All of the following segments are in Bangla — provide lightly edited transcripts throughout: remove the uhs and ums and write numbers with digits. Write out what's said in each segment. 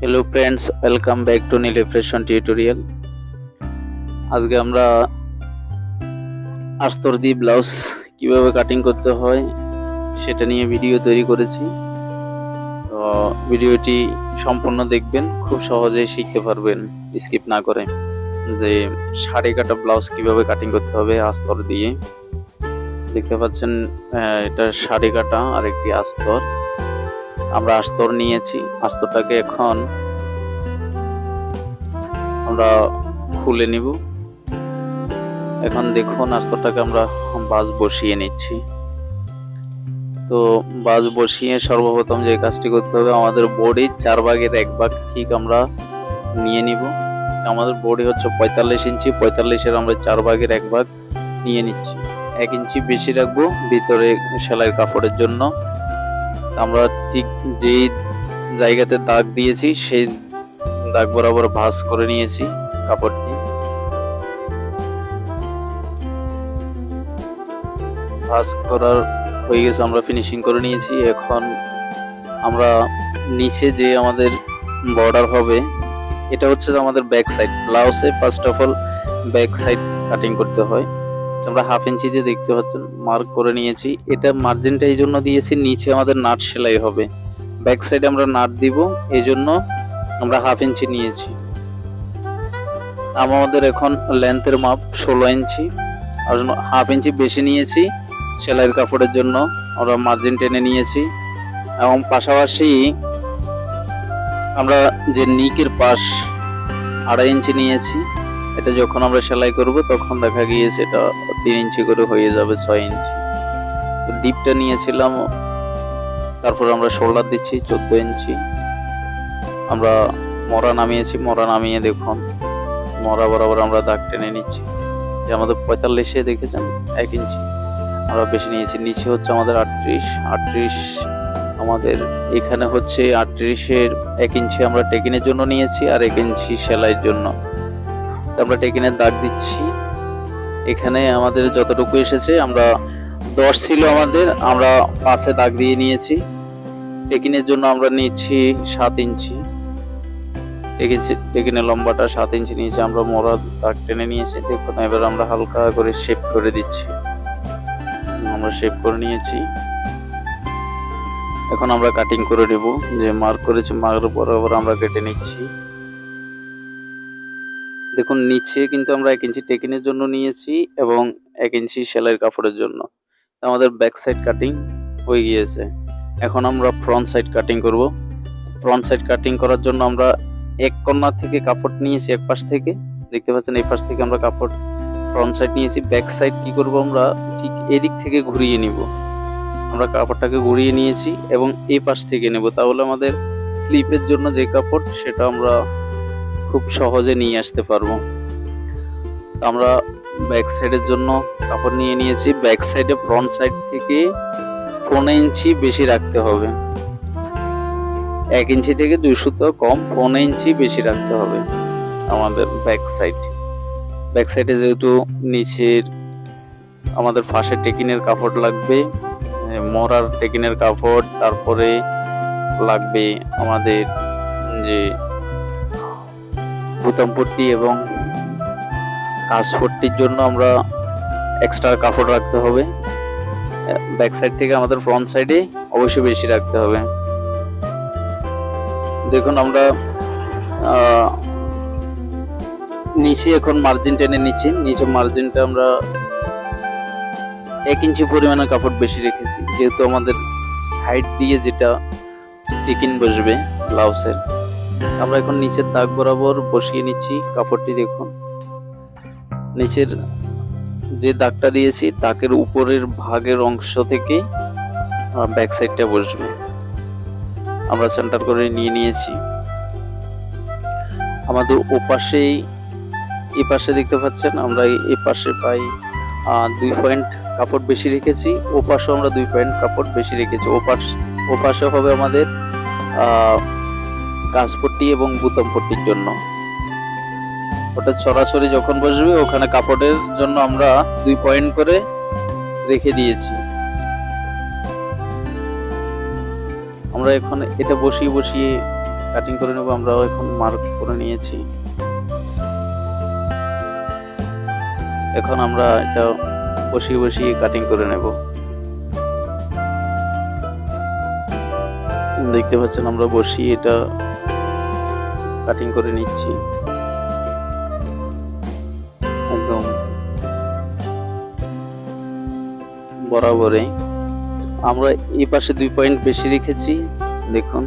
Hello friends, welcome back to Niloy fashion tutorial. আজকে আমরা আস্তর দিয়ে ব্লাউজ কিভাবে কাটিং করতে হয় সেটা নিয়ে ভিডিও তৈরি করেছি। তো ভিডিওটি সম্পূর্ণ দেখবেন, খুব সহজেই শিখতে পারবেন স্কিপ না করে যে শাড়ি কাটা ব্লাউজ কিভাবে কাটিং করতে হবে আস্তর দিয়ে। দেখতে পাচ্ছেন এটা শাড়ি কাটা আর একটি আস্তর। আমরা আস্তর নিয়েছি, আস্তরটাকে এখন আমরা খুলে নিব। এখন দেখুন আস্তরটাকে আমরা বাজ বসিয়ে নিচ্ছি। তো বাজ বসিয়ে সর্বপ্রথম যে কাজটি করতে হবে, আমাদের বডির 4 ভাগের 1 ভাগ ঠিক আমরা নিয়ে নিব। আমাদের বডি হচ্ছে 45 ইঞ্চি, 45-এর আমরা 4 ভাগের 1 ভাগ নিয়ে নিচ্ছি। 1 ইঞ্চি বেশি রাখবো ভিতরে সেলাইয়ের কাপড়ের জন্য। আমরা ঠিক যেই জায়গাতে দাগ দিয়েছি সেই দাগ বরাবর ভাঁজ করে নিয়েছি কাপড়টি। ভাঁজ করার হয়ে গেছে, আমরা ফিনিশিং করে নিয়েছি। এখন আমরা নিচে যে আমাদের বর্ডার হবে, এটা হচ্ছে আমাদের ব্যাক সাইড ব্লাউজে। First of all back side cutting করতে হয়। আমরা 1/2 ইঞ্চি দিয়ে দেখতে পাচ্ছেন মার্ক করে নিয়েছি। এটা মার্জিনটা এই জন্য দিয়েছি, নিচে আমাদের নাট সেলাই হবে, ব্যাক সাইডে আমরা নাট দিব, এই জন্য আমরা 1/2 ইঞ্চি নিয়েছি। আমাদের এখন লেন্থের মাপ 16 ইঞ্চি, আর 1/2 ইঞ্চি বেশি নিয়েছি সেলাইয়ের কাপড়ের জন্য। আমরা মার্জিন টেনে নিয়েছি এবং পাশাপাশি আমরা যে নিকের পাশ 2.5 ইঞ্চি নিয়েছি। এটা যখন আমরা সেলাই করব তখন দেখা গিয়েছে এটা 3 ইঞ্চি করে হয়ে যাবে 6 ইঞ্চি। তো ডিপটা নিয়েছিলাম, তারপর আমরা শোল্ডার দিচ্ছি 14 ইঞ্চি। আমরা মরা নামিয়েছি, মরা নামিয়ে দেখুন মরা বরাবর আমরা দাগ টেনে নিচ্ছি। যে আমাদের 45-এ দেখেছেন 1 ইঞ্চি আমরা বেশি নিয়েছি। নিচে হচ্ছে আমাদের 38 আমাদের এখানে হচ্ছে 38-এর 1 ইঞ্চি আমরা টেকিনের জন্য নিয়েছি আর 1 ইঞ্চি সেলাইয়ের জন্য। তো আমরা টেকিনের দাগ দিচ্ছি। এখানে আমাদের যতটুকু এসেছে, আমরা 10 ছিল আমাদের, আমরা 5-এ দাগ দিয়ে নিয়েছি। টেকিনের জন্য আমরা নিচ্ছি 7 ইঞ্চি। টেকিনের লম্বাটা 7 ইঞ্চি নিয়েছি, আমরা মোড়া দাগ টেনে নিয়েছি। দেখুন এবার আমরা হালকা করে শেপ করে দিচ্ছি। আমরা শেপ করে নিয়েছি। এখন আমরা কাটিং করে নেব। যে মার্ক করেছি মার্কের বরাবর আমরা কেটে নিচ্ছি। দেখুন নিচে কিন্তু আমরা 1 ইঞ্চি টেকিনের জন্য নিয়েছি এবং 1 ইঞ্চি সেলাইয়ের কাপড়ের জন্য। আমাদের ব্যাক সাইড কাটিং হয়ে গিয়েছে। এখন আমরা ফ্রন্ট সাইড কাটিং করব। ফ্রন্ট সাইড কাটিং করার জন্য আমরা এক কর্নার থেকে কাপড় নিয়েছি, এক পাশ থেকে দেখতে পাচ্ছেন, এই পাশ থেকে আমরা কাপড় ফ্রন্ট সাইড নিয়েছি। ব্যাক সাইড কি করব, আমরা ঠিক এদিক থেকে ঘুরিয়ে নিব। আমরা কাপড়টাকে ঘুরিয়ে নিয়েছি এবং এই পাশ থেকে নেব, তাহলে আমাদের স্লিপের জন্য যে কাপড় সেটা আমরা খুব সহজে নিয়ে আসতে পারবো। আমরা ব্যাক সাইডের জন্য কাপড় নিয়ে নিয়েছি। ব্যাক সাইডে ফ্রন্ট সাইড থেকে 4 ইঞ্চি বেশি রাখতে হবে। 1 ইঞ্চি থেকে 2 সুতো কম, 4 ইঞ্চি বেশি রাখতে হবে আমাদের ব্যাক সাইড। ব্যাক সাইডে যেহেতু নিচের আমাদের ফাঁসে টেকিনের কাপড় লাগবে, মরার টেকিনের কাপড়, তারপরে লাগবে আমাদের যে বুতাম পট্টি এবং কাজ পট্টির জন্য আমরা এক্সট্রা কাপড় রাখতে হবে। ব্যাক সাইড থেকে আমাদের ফ্রন্ট সাইডে অবশ্যই বেশি রাখতে হবে। দেখুন আমরা নিচে এখন মার্জিন টেনে নিচ্ছি। নিচে মার্জিনটা আমরা 1 ইঞ্চি পরিমাণের কাপড় বেশি রেখেছি, যেহেতু আমাদের সাইড দিয়ে যেটা টেকিন বসবে ব্লাউজের। আমরা এখন নিচের দাগ বরাবর বসিয়ে নিচ্ছি কাপড়টি। দেখুন নিচের যে দাগটা দিয়েছি দাগের উপরের ভাগের অংশ থেকে ব্যাক সাইডটা বসবে। আমরা সেন্টার করে নিয়ে নিয়েছি। আমাদের ওপাশেই এই পাশে দেখতে পাচ্ছেন, আমরা এই পাশে পাই 2 পয়েন্ট কাপড় বেশি রেখেছি, ও পাশেও আমরা 2 পয়েন্ট কাপড় বেশি রেখেছি। ও পাশে হবে আমাদের কাজ পট্টি এবং বুতাম পট্টির জন্য। ওটা ছড়াছড়ি যখন বসবে ওখানে কাপড়ের জন্য আমরা 2 পয়েন্ট করে রেখে দিয়েছি। আমরা এখন এটা বসিয়ে কাটিং করে নেব। আমরা এখন মার্ক করে নিয়েছি। এখন আমরা এটা বসিয়ে বসিয়ে কাটিং করে নেব। দেখতে পাচ্ছেন আমরা বসিয়ে এটা কাটিং করে নিচ্ছি একদম বরাবরে। আমরা এই পাশে 2 পয়েন্ট বেশি রেখেছি। দেখুন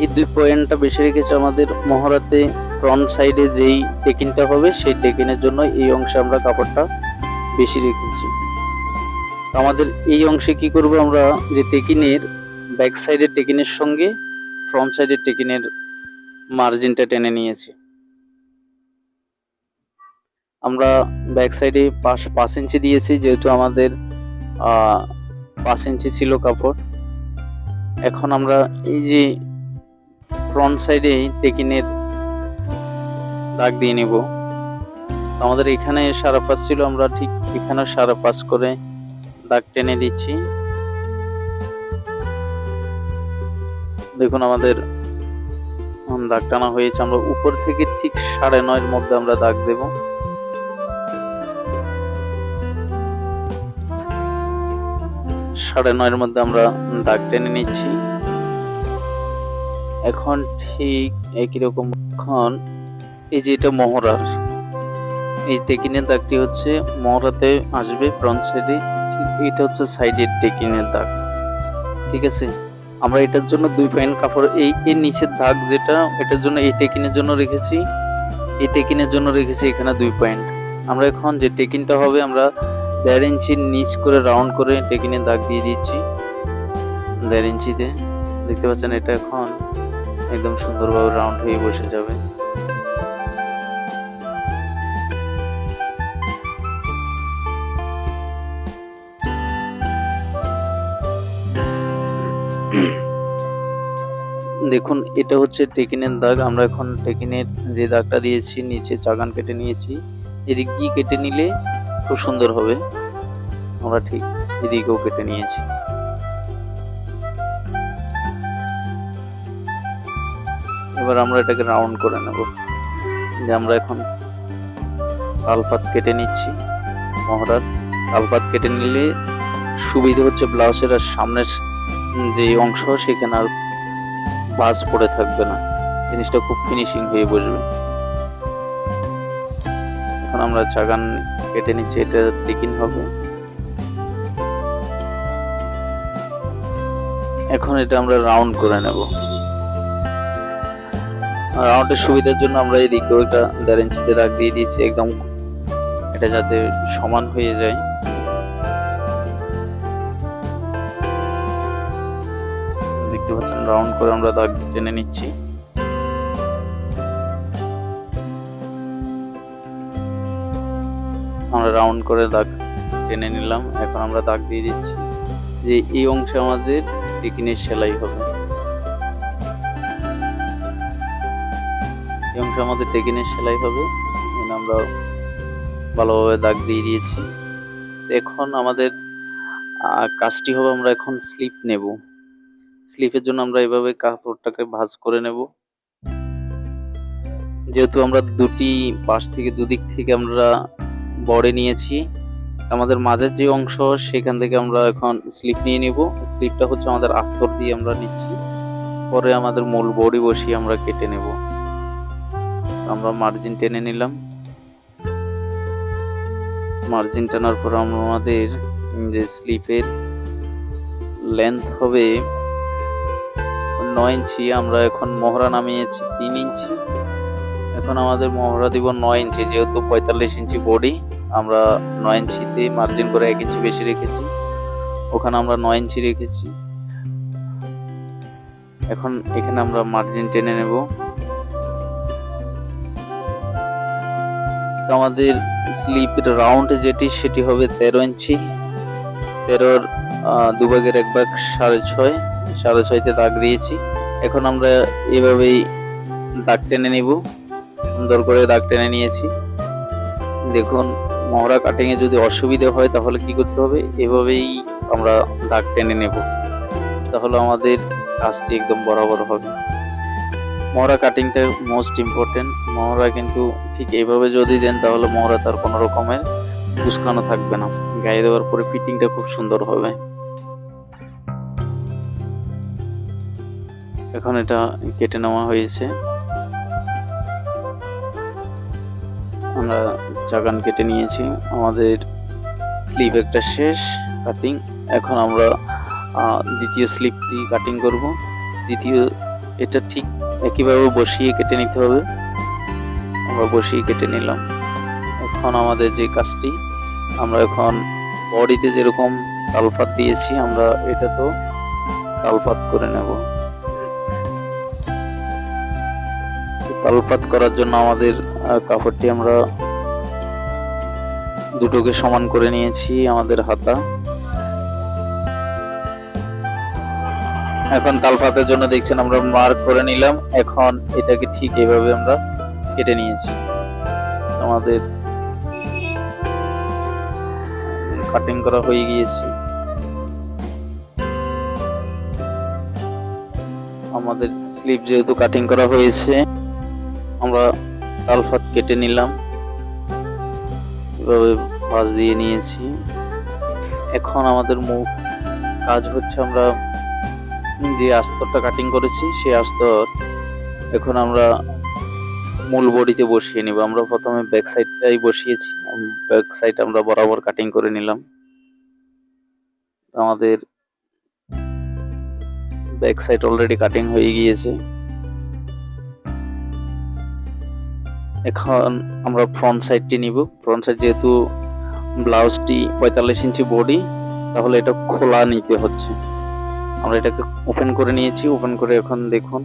এই 2 পয়েন্টটা বেশি রেখেছি আমাদের মহড়াতে ফ্রন্ট সাইডে যেই টেকিনটা হবে সেই টেকিনের জন্য এই অংশে আমরা কাপড়টা বেশি রেখেছি। আমাদের এই অংশে কি করব, আমরা যে টেকিনের ব্যাক সাইডের টেকিনের সঙ্গে ফ্রন্ট সাইডের টেকিনের মার্জিনটা টেনে নিয়েছি। আমরা ব্যাক সাইডে 5 ইঞ্চি দিয়েছি, যেহেতু আমাদের 5 ইঞ্চি ছিল কাপড়। এখন আমরা এই যে ফ্রন্ট সাইডে টেকিনের দাগ দিয়ে নিব। আমাদের এখানে 5.5 ছিল, আমরা ঠিক এখানে 5.5 করে দাগ টেনে দিচ্ছি। দেখুন আমাদের দাগ টানা হয়েছে। আমরা উপর থেকে ঠিক 9.5 মধ্যে আমরা দাগ দেব। সাড়ে 9 মধ্যে আমরা দাগ টেনে নিচ্ছি। এখন ঠিক একই রকম, এখন এই যে এটা মহড়ার এই টেকিনের দাগটি হচ্ছে মহড়াতে আসবে ফ্রন্ট সাইডে, এটা হচ্ছে সাইডের টেকিনের দাগ। ঠিক আছে, আমরা এটার জন্য 2 পয়েন্ট কাপড় এই এর নিচের দাগ যেটা এটার জন্য এই টেকিনের জন্য রেখেছি, এই টেকিনের জন্য রেখেছি এখানে 2 পয়েন্ট। আমরা এখন যে টেকিনটা হবে আমরা 1.5 ইঞ্চির নিচ করে রাউন্ড করে টেকিনের দাগ দিয়ে দিচ্ছি 1.5 ইঞ্চিতে। দেখতে পাচ্ছেন এটা এখন একদম সুন্দরভাবে রাউন্ড হয়ে বসে যাবে। দেখুন এটা হচ্ছে টেকিনের দাগ। আমরা এখন টেকিনের যে দাগটা দিয়েছি নিচে চাগান কেটে নিয়েছি, এদিক দিয়ে কেটে নিলে খুব সুন্দর হবে। আমরা ঠিক এদিকেও কেটে নিয়েছি। এবার আমরা এটাকে রাউন্ড করে নেব। যে আমরা এখন তালপাত কেটে নিচ্ছি, মহড়ার তালপাত কেটে নিলে সুবিধা হচ্ছে ব্লাউজের আর সামনের যে অংশ সেখানে আর ভাঁজ পড়ে থাকবে না, জিনিসটা খুব ফিনিশিং হয়ে বসবে। এখন আমরা চাগান কেটে নিচ্ছি, এটা টেকিন হবে। এখন এটা আমরা রাউন্ড করে নেব। রাউন্ডের সুবিধার জন্য আমরা এদিকেও একটা 1.5 ইঞ্চিতে দাগ দিয়ে দিচ্ছি, একদম এটা যাতে সমান হয়ে যায়। দেখতে পাচ্ছেন রাউন্ড করে আমরা দাগ টেনে নিচ্ছি। আমরা রাউন্ড করে দাগ টেনে নিলাম। এখন আমরা দাগ দিয়ে দিচ্ছি যে এই অংশে আমাদের টেকিনের সেলাই হবে। এই অংশে আমাদের টেকিনের সেলাই হবে। আমরা ভালোভাবে দাগ দিয়ে দিয়েছি। এখন আমাদের কাজটি হবে, আমরা এখন স্লিপ নেব। স্লিপের জন্য আমরা এভাবে কাপড়টাকে ভাঁজ করে নেব। যেহেতু আমরা দুটি পাশ থেকে দুদিক থেকে আমরা বড়ে নিয়েছি, আমাদের মাঝের যে অংশ সেখান থেকে আমরা এখন স্লিপ নিয়ে নিব। স্লিপটা হচ্ছে আমাদের আস্তর দিয়ে আমরা নিচ্ছি, পরে আমাদের মূল বডি বসিয়ে আমরা কেটে নেব। আমরা মার্জিন টেনে নিলাম। মার্জিন টানার পর আমাদের যে স্লিপের লেন্থ হবে 9 ইঞ্চি। আমরা এখন মহড়া নামিয়েছি 3 ইঞ্চি। এখন আমাদের মহড়া দিব 9 ইঞ্চি, যেহেতু 45 ইঞ্চি বডি, আমরা 9 ইঞ্চিতে মার্জিন করে 1 ইঞ্চি বেশি রেখেছি, ওখানে আমরা 9 ইঞ্চি রেখেছি। এখন এখানে আমরা মার্জিন টেনে নেব। আমাদের স্লিপের রাউন্ড যেটি সেটি হবে 13 ইঞ্চি। 13-র 2 ভাগের 1 ভাগ 6.5, 6.5তে দাগ দিয়েছি। এখন আমরা এভাবেই দাগ টেনে নিব। সুন্দর করে দাগ টেনে নিয়েছি। দেখুন মহড়া কাটিং এ যদি অসুবিধা হয় তাহলে কি করতে হবে, এভাবেই আমরা দাগ টেনে নেব, তাহলে আমাদের কাজটি একদম বরাবর হবে। মহড়া কাটিংটা মোস্ট ইম্পর্টেন্ট। মহড়া কিন্তু ঠিক এইভাবে যদি দেন তাহলে মহড়া তার কোনো রকমের কুঁচকানো থাকবে না, গায়ে দেওয়ার পরে ফিটিংটা খুব সুন্দর হবে। এখন এটা কেটে নেওয়া হয়েছে, আমরা চাকান কেটে নিয়েছি, আমাদের স্লিভ একটা শেষ কাটিং। এখন আমরা দ্বিতীয় স্লিভটি কাটিং করব। দ্বিতীয় এটা ঠিক একইভাবে বসিয়ে কেটে নিতে হবে, আমরা বসিয়ে কেটে নিলাম। এখন আমাদের যে কাজটি, আমরা এখন বডিতে যেরকম তালপাত দিয়েছি আমরা এটা তো তালপাত করে নেব। তালপাত করার জন্য আমাদের কাপড়টি আমরা দুটোকে সমান করে নিয়েছি, আমাদের হাতা। এখন তালপাতের জন্য দেখছেন আমরা মার্ক করে নিলাম। এখন এটাকে ঠিক এইভাবে আমরা কেটে নিয়েছি, আমাদের কাটিং করা হয়ে গিয়েছে। আমাদের স্লিভ যেহেতু কাটিং করা হয়েছে, আমরা তালপাত কেটে নিলাম, এভাবে ভাঁজ দিয়ে নিয়েছি। এখন আমাদের মুখ কাজ হচ্ছে, আমরা যে আস্তরটা কাটিং করেছি সেই আস্তর এখন আমরা মূল বডিতে বসিয়ে নিব। আমরা প্রথমে ব্যাক সাইডটাই বসিয়েছি, ব্যাক সাইড আমরা বরাবর কাটিং করে নিলাম। আমাদের ব্যাক সাইড অলরেডি কাটিং হয়ে গিয়েছে। এখন আমরা ফ্রন্ট সাইডটি নিব। ফ্রন্ট সাইড যেহেতু ব্লাউজটি 45 ইঞ্চি বডি, তাহলে এটা খোলা নিতে হচ্ছে। আমরা এটাকে ওপেন করে নিয়েছি, ওপেন করে এখন দেখুন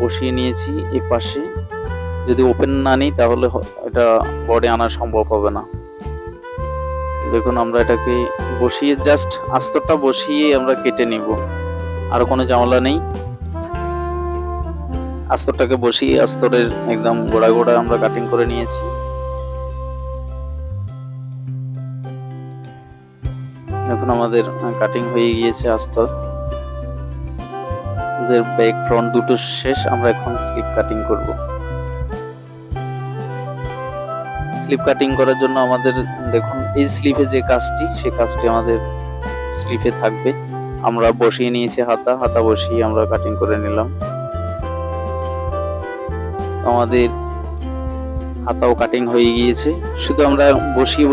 বসিয়ে নিয়েছি এই পাশে। যদি ওপেন না নিই তাহলে এটা বডি আনা সম্ভব হবে না। দেখুন আমরা এটাকে বসিয়ে জাস্ট আস্তরটা বসিয়ে আমরা কেটে নিব, আর কোনো ঝামেলা নেই। আস্তরটাকে বসিয়ে আস্তরের একদম গোড়া গোড়া আমরা কাটিং করে নিয়েছি। এখন আমাদের কাটিং হয়ে গিয়েছে আস্তর, ব্যাক ফ্রন্ট দুটো শেষ। আমরা এখন স্লিপ কাটিং করব। স্লিপ কাটিং করার জন্য আমাদের দেখুন এই স্লিপে যে কাজটি, সেই কাজটি আমাদের স্লিপে থাকবে। আমরা বসিয়ে নিয়েছি হাতা, হাতা বসিয়ে আমরা কাটিং করে নিলাম। আমাদের হাতাও কাটিং হয়ে গিয়েছে, শুধু আমরা বসিয়ে